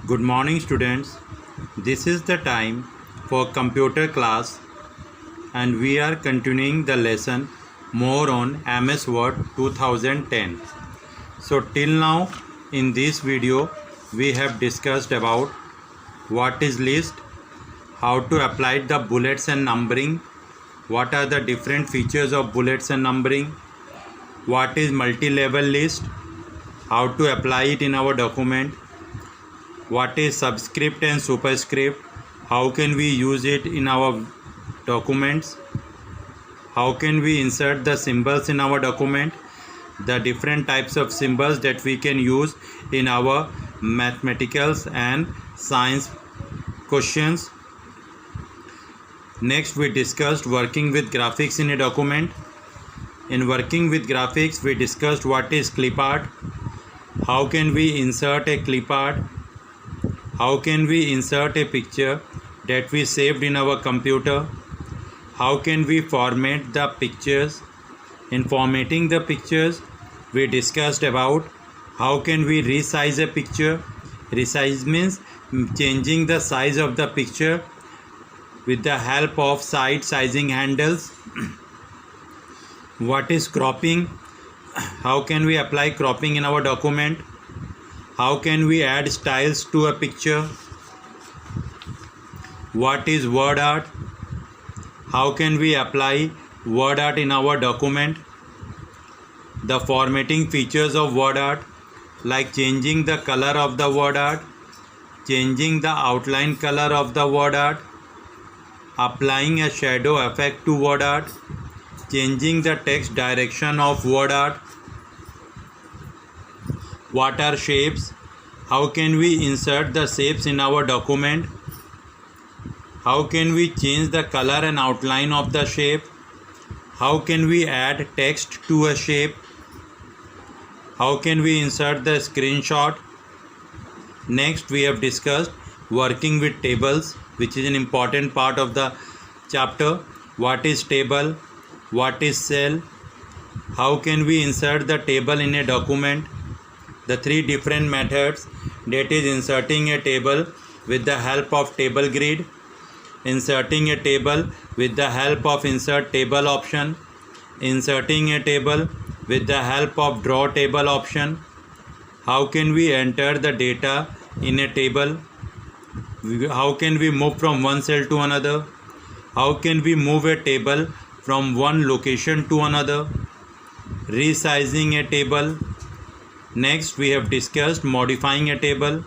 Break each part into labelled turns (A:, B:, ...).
A: Good morning students. This is the time for computer class and we are continuing the lesson more on MS Word 2010. So till now in this video we have discussed about what is list, how to apply the bullets and numbering, what are the different features of bullets and numbering, what is multi-level list, how to apply it in our document, what is subscript and superscript, how can we use it in our documents, how can we insert the symbols in our document, the different types of symbols that we can use in our mathematicals and science questions. Next we discussed working with graphics in a document. In working with graphics we discussed what is clip art, how can we insert a clip art, how can we insert a picture that we saved in our computer, how can we format the pictures. In formatting the pictures we discussed about how can we resize a picture. Resize means changing the size of the picture with the help of side sizing handles. What is cropping? How can we apply cropping in our document? How can we add styles to a picture? What is word art? How can we apply word art in our document? The formatting features of word art, like changing the color of the word art, changing the outline color of the word art, applying a shadow effect to word art, changing the text direction of word art. What are shapes? How can we insert the shapes in our document? How can we change the color and outline of the shape? How can we add text to a shape? How can we insert the screenshot? Next we have discussed working with tables, which is an important part of the chapter. What is table? What is cell? How can we insert the table in a document? The three different methods, that is inserting a table with the help of table grid, inserting a table with the help of insert table option, inserting a table with the help of draw table option. How can we enter the data in a table? How can we move from one cell to another? How can we move a table from one location to another? Resizing a table. Next we have discussed modifying a table.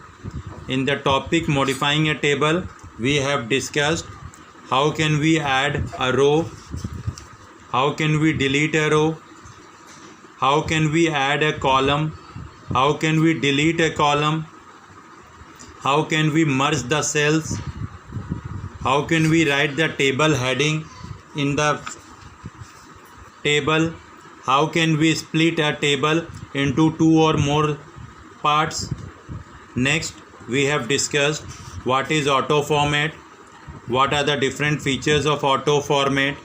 A: In the topic modifying a table we have discussed how can we add a row, how can we delete a row, how can we add a column, how can we delete a column, how can we merge the cells, how can we write the table heading in the table, how can we split a table into two or more parts. Next we have discussed what is auto format, what are the different features of auto format.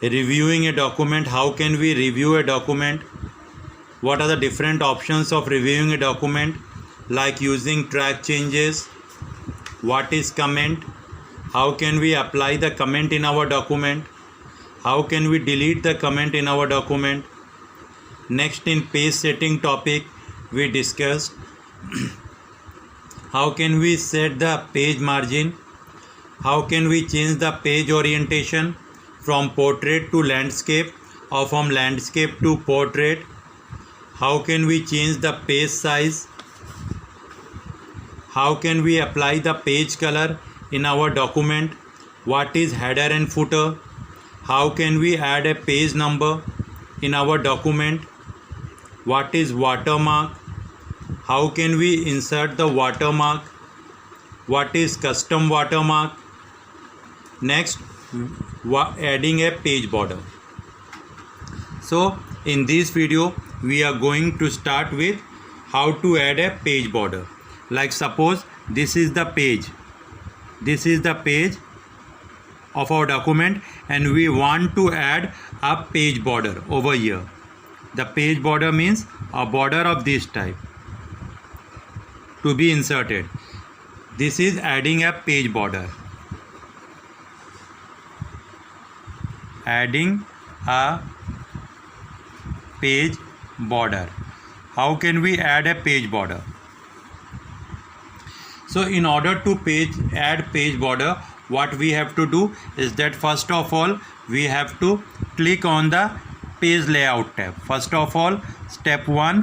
A: Reviewing a document, how can we review a document, what are the different options of reviewing a document, like using track changes. What is comment? How can we apply the comment in our document? How can we delete the comment in our document? Next in page setting topic we discussed how can we set the page margin, how can we change the page orientation from portrait to landscape or from landscape to portrait, how can we change the page size, how can we apply the page color in our document, what is header and footer, how can we add a page number in our document, what is watermark, how can we insert the watermark, what is custom watermark. Next adding a page border. So in this video we are going to start with how to add a page border. Like suppose this is the page of our document and we want to add a page border over here. The page border means a border of this type. to be inserted. This is adding a page border. Adding a page border. How can we add a page border? So in order to add page border, what we have to do is that first of all we have to click on the page layout tab. First of all, step 1.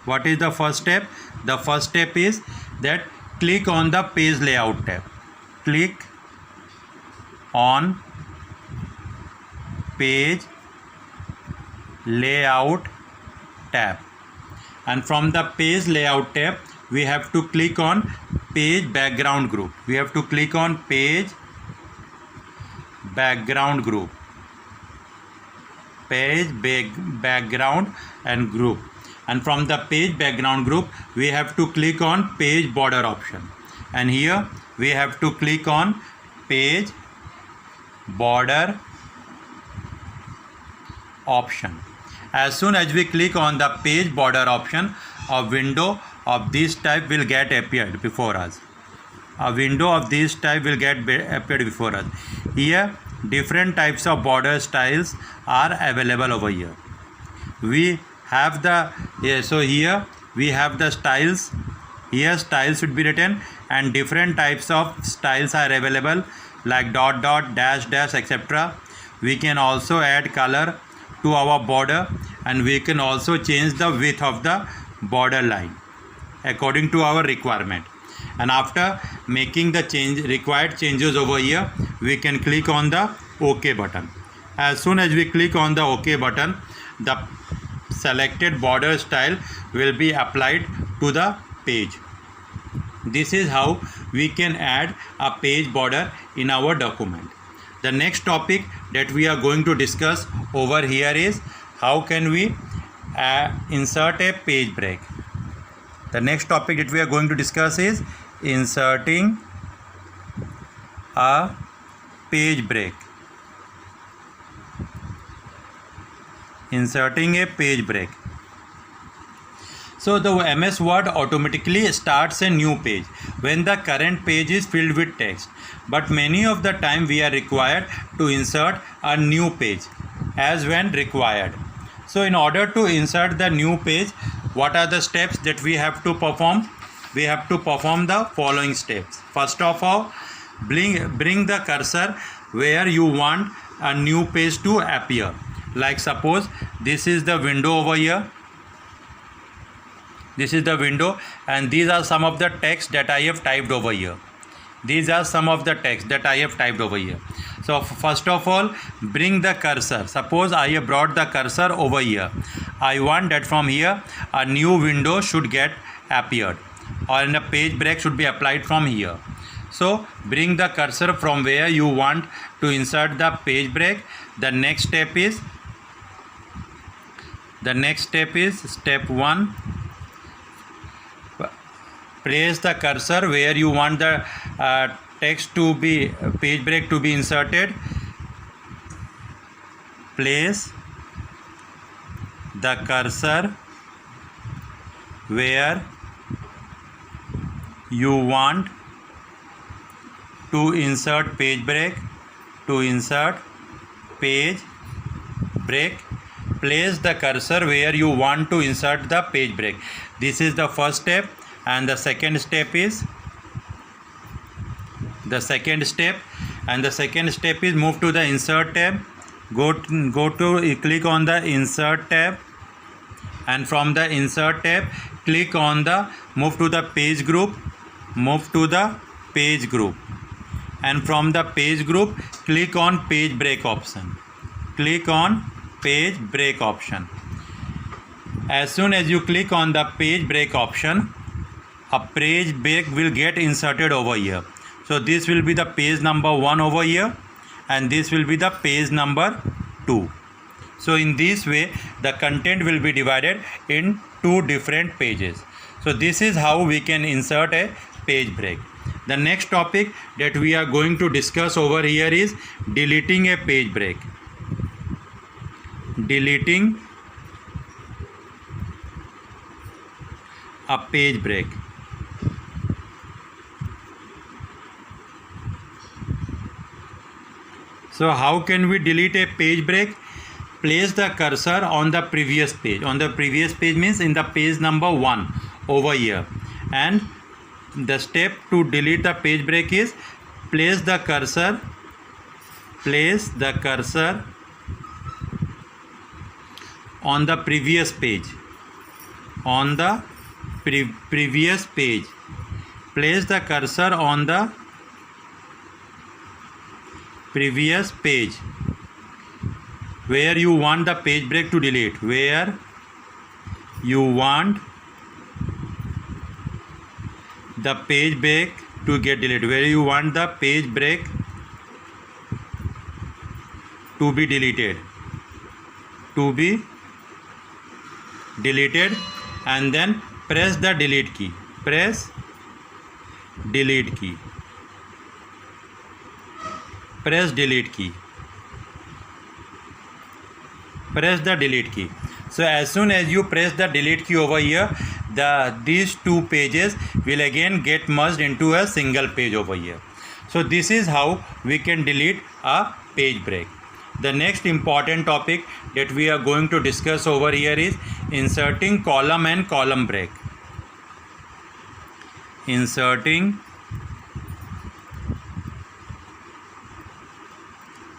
A: What is the first step? The first step is that click on the page layout tab. Click on page layout tab, and from the page layout tab we have to click on page background group. We have to click on page background group. Page background and group, and from the page background group we have to click on page border option, and here we have to click on page border option. As soon as we click on the page border option, a window of this type will get appeared before us. A window of this type will get appeared before us. Here different types of border styles are available over here. We have the so here we have the styles. Here styles should be written, and different types of styles are available like dot dot, dash dash, etc. We can also add color to our border, and we can also change the width of the border line according to our requirement. And after making the required changes over here, we can click on the OK button. As soon as we click on the OK button, the selected border style will be applied to the page. This is how we can add a page border in our document. The next topic that we are going to discuss over here is how can we insert a page break. The next topic that we are going to discuss is inserting a page break. Inserting a page break. So the MS Word automatically starts a new page when the current page is filled with text. But many of the time we are required to insert a new page as when required. So in order to insert the new page, what are the steps that we have to perform? We have to perform the following steps. First of all, bring the cursor where you want a new page to appear. Like suppose this is the window over here. This is the window, and these are some of the text that I have typed over here. These are some of the text that I have typed over here. So first of all, bring the cursor. Suppose I have brought the cursor over here. I want that from here a new window should get appeared, or a page break should be applied from here. So bring the cursor from where you want to insert the page break. The next step is step 1. Place the cursor where you want the text to be page break to be inserted. Place the cursor where you want to insert page break. To insert page break, place the cursor where you want to insert the page break. This is the first step. And the second step is move to the insert tab. Go to click on the insert tab, and from the insert tab click on the move to the page group. And from the page group click on page break option. As soon as you click on the page break option, a page break will get inserted over here. So this will be the page number 1 over here, and this will be the page number 2. So in this way the content will be divided in 2 different pages. So this is how we can insert a page break. The next topic that we are going to discuss over here is deleting a page break. Deleting a page break. So how can we delete a page break? Place the cursor on the previous page. On the previous page means in the page number 1 over here. And the step to delete the page break is place the cursor on the previous page. On the previous page. Place the cursor on the previous page where you want the page break to delete, where you want the page break to get deleted, where you want the page break to be deleted, and then press the delete key. Press delete key. Press delete key. Press the delete key. So as soon as you press the delete key over here, these two pages will again get merged into a single page over here. So this is how we can delete a page break. The next important topic that we are going to discuss over here is inserting column and column break. Inserting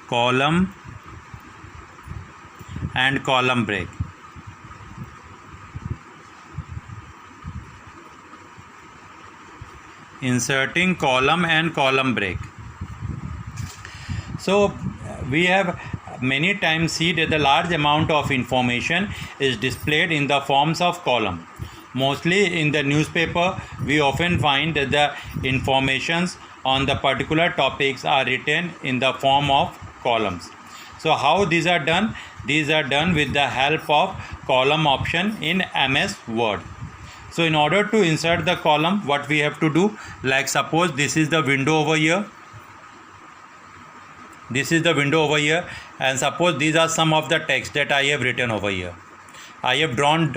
A: column and column break. Inserting column and column break. So we have many times see that the large amount of information is displayed in the forms of column. Mostly in the newspaper, we often find that the informations on the particular topics are written in the form of columns. So how these are done? These are done with the help of column option in MS Word. So in order to insert the column, what we have to do, like suppose this is the window over here. This is the window over here, and suppose these are some of the text that I have written over here. I have drawn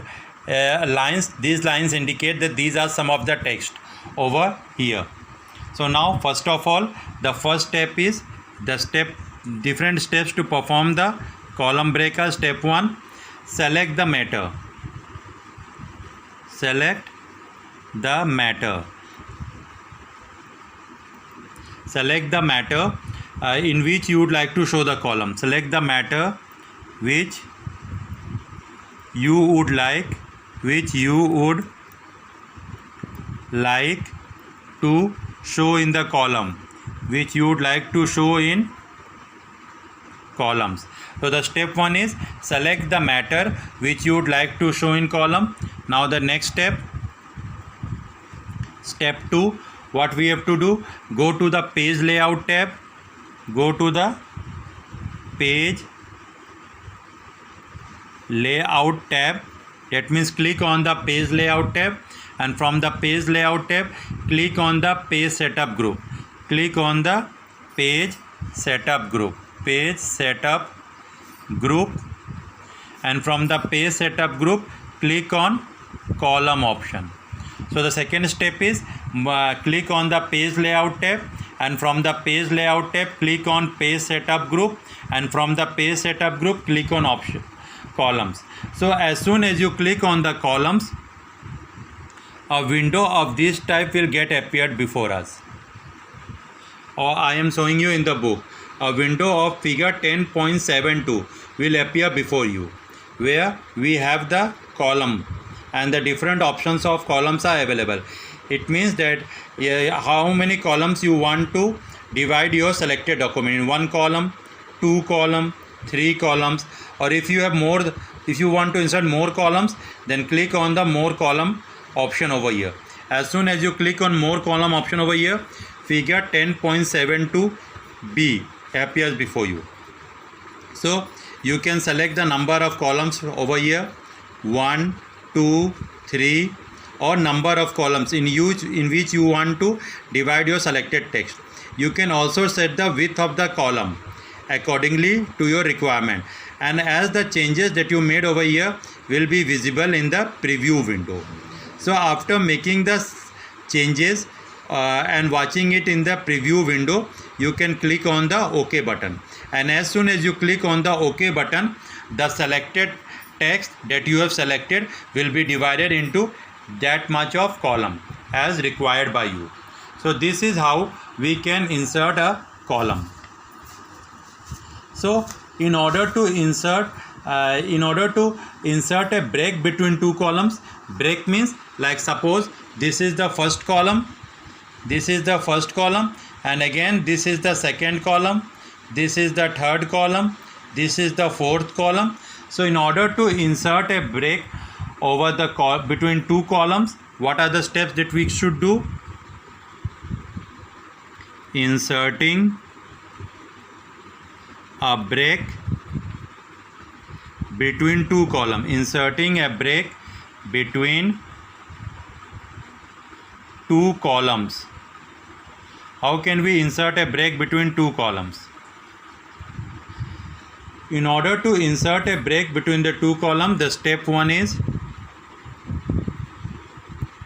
A: lines. These lines indicate that these are some of the text over here. So now first of all, the first step is different steps to perform the column breaker. Step 1, select the matter. Select the matter. Select the matter in which you would like to show the column. Select the matter which you would like to show in the column, which you would like to show in columns. So the step 1 is select the matter which you would like to show in column. Now the next step, step 2, what we have to do, go to the page layout tab. Go to the page layout tab. That means click on the page layout tab, and from the page layout tab, click on the page setup group. Click on the page setup group. Page setup group, and from the page setup group, click on column option. So the second step is click on the page layout tab, and from the page layout tab, click on page setup group, and from the page setup group, click on option columns. So as soon as you click on the columns, a window of this type will get appeared before us, or I am showing you in the book. A window of figure 10.72 will appear before you, where we have the column and the different options of columns are available. It means that how many columns you want to divide your selected document in, 1 column, 2 column, 3 columns, or if you have more, if you want to insert more columns, then click on the more column option over here. As soon as you click on more column option over here, figure 10.72b appears before you. So you can select the number of columns over here, 1, 2, 3, or number of columns in which you want to divide your selected text. You can also set the width of the column accordingly to your requirement, and as the changes that you made over here will be visible in the preview window. So after making the changes and watching it in the preview window, you can click on the OK button, and as soon as you click on the OK button, the selected text that you have selected will be divided into that much of column as required by you. So this is how we can insert a column. So in order to insert a break between two columns, break means, like suppose this is the first column, and again this is the second column, this is the third column, this is the fourth column. So in order to insert a break over the between two columns, what are the steps that we should do? Inserting a break between two columns. Inserting a break between two columns. How can we insert a break between two columns? In order to insert a break between the two columns, the step 1 is,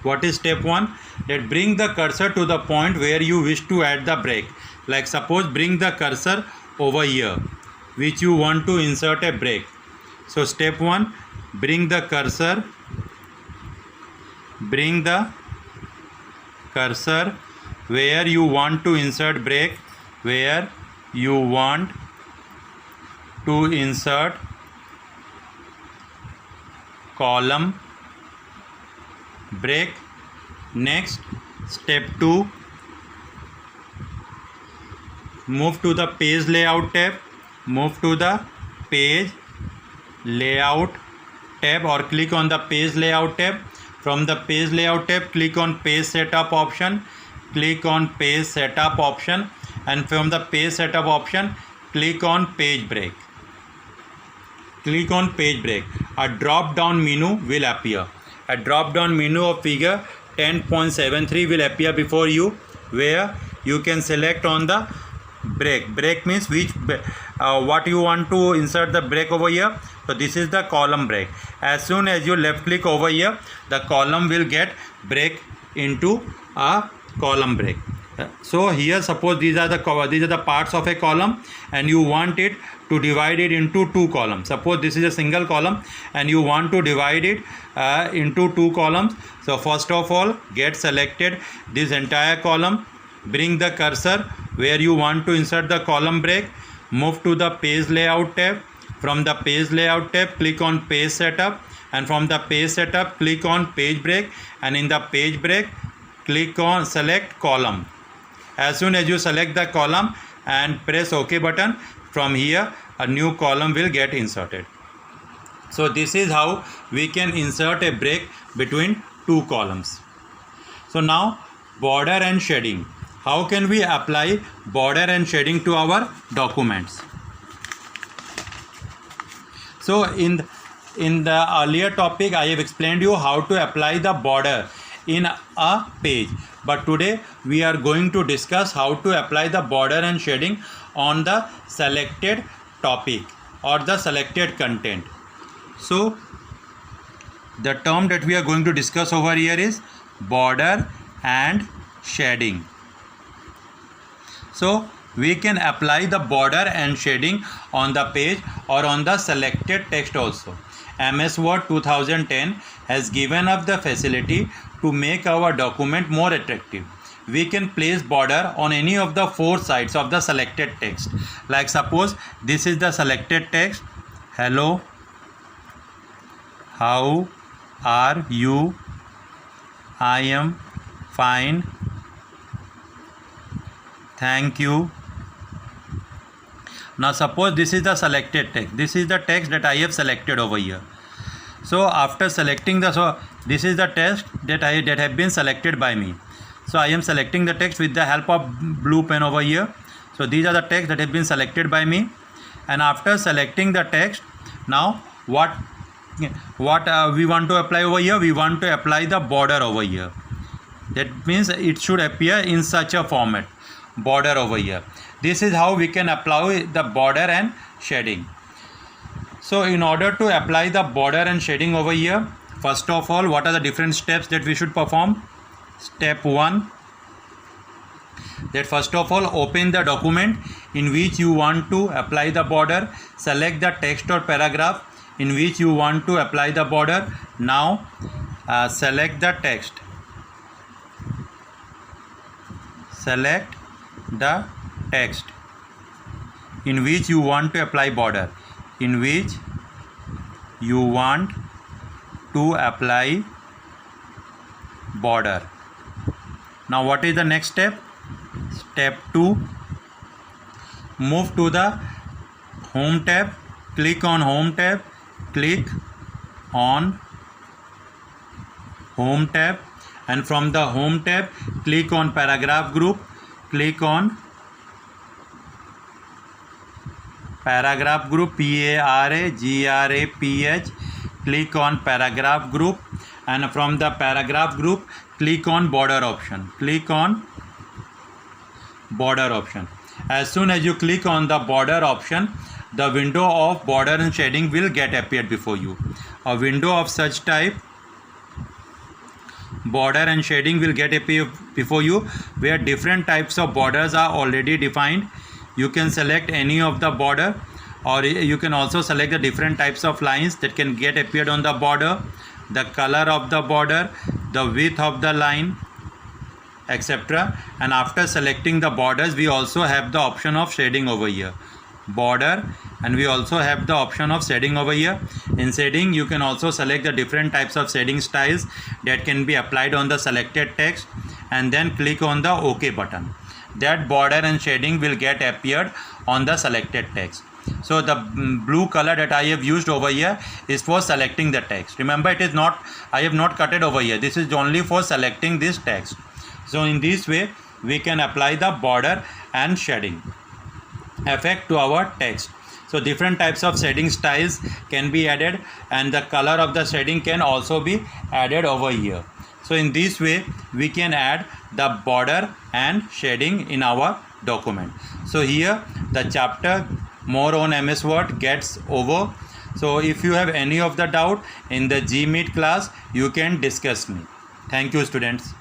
A: what is step 1? That bring the cursor to the point where you wish to add the break. Like suppose bring the cursor over here, which you want to insert a break. So step 1, bring the cursor where you want to insert break, where you want to insert column break. Next, step 2, move to the page layout tab, or click on the page layout tab. From the page layout tab, click on page setup option, and from the page setup option, click on page break. A drop down menu will appear. A drop down menu of figure 10.73 will appear before you, where you can select on the break. Break means which what you want to insert the break over here. So this is the column break. As soon as you left click over here, the column will get break into a column break. So here suppose these are the parts of a column, and you want it to divide it into two columns. Suppose this is a single column and you want to divide it into two columns. So first of all, get selected this entire column, bring the cursor where you want to insert the column break, move to the page layout tab. From the page layout tab, click on page setup, and from the page setup, click on page break, and in the page break, click on select column. As soon as you select the column and press OK button, from here a new column will get inserted. So this is how we can insert a break between two columns. So now border and shading. How can we apply border and shading to our documents? So in the earlier topic, I have explained you how to apply the border in a page. But today we are going to discuss how to apply the border and shading on the selected topic or the selected content. So the term that we are going to discuss over here is border and shading. So we can apply the border and shading on the page or on the selected text also. MS Word 2010 has given us the facility to make our document more attractive. We can place border on any of the four sides of the selected text. Like suppose this is the selected text. Hello, how are you? I am fine, thank you. Now suppose this is the selected text. This is the text that I have selected over here. So after selecting this is the text that have been selected by me. So I am selecting the text with the help of blue pen over here. So these are the text that have been selected by me. And after selecting the text, now what we want to apply over here? We want to apply the border over here. That means it should appear in such a format, border over here. This is how we can apply the border and shading. So in order to apply the border and shading over here, First of all, what are the different steps that we should perform? Step 1, that first of all open the document in which you want to apply the border, select the text or paragraph in which you want to apply the border. Now select the text, select the text in which you want to apply border, in which you want to apply border. Now what is the next step? Step 2, move to the home tab, click on home tab, click on home tab, and from the home tab click on paragraph group, click on paragraph group, PARAGRAPH, click on paragraph group, and from the paragraph group click on border option, click on border option. As soon as you click on the border option, the window of border and shading will get appeared before you. A window of such type, border and shading, will get appear before you, where different types of borders are already defined. You can select any of the border, or you can also select the different types of lines that can get appeared on the border, the color of the border, the width of the line, etc. And after selecting the borders, we also have the option of shading over here, border, and we also have the option of shading over here. In shading, you can also select the different types of shading styles that can be applied on the selected text, and then click on the OK button. That border and shading will get appeared on the selected text. So the blue color that I have used over here is for selecting the text. Remember, it is not, I have not cut it over here. This is only for selecting this text. So in this way, we can apply the border and shading effect to our text. So different types of shading styles can be added, and the color of the shading can also be added over here. So in this way, we can add the border and shading in our document. So here the chapter more on MS Word gets over. So if you have any of the doubt in the GMeet class, you can discuss me. Thank you, students.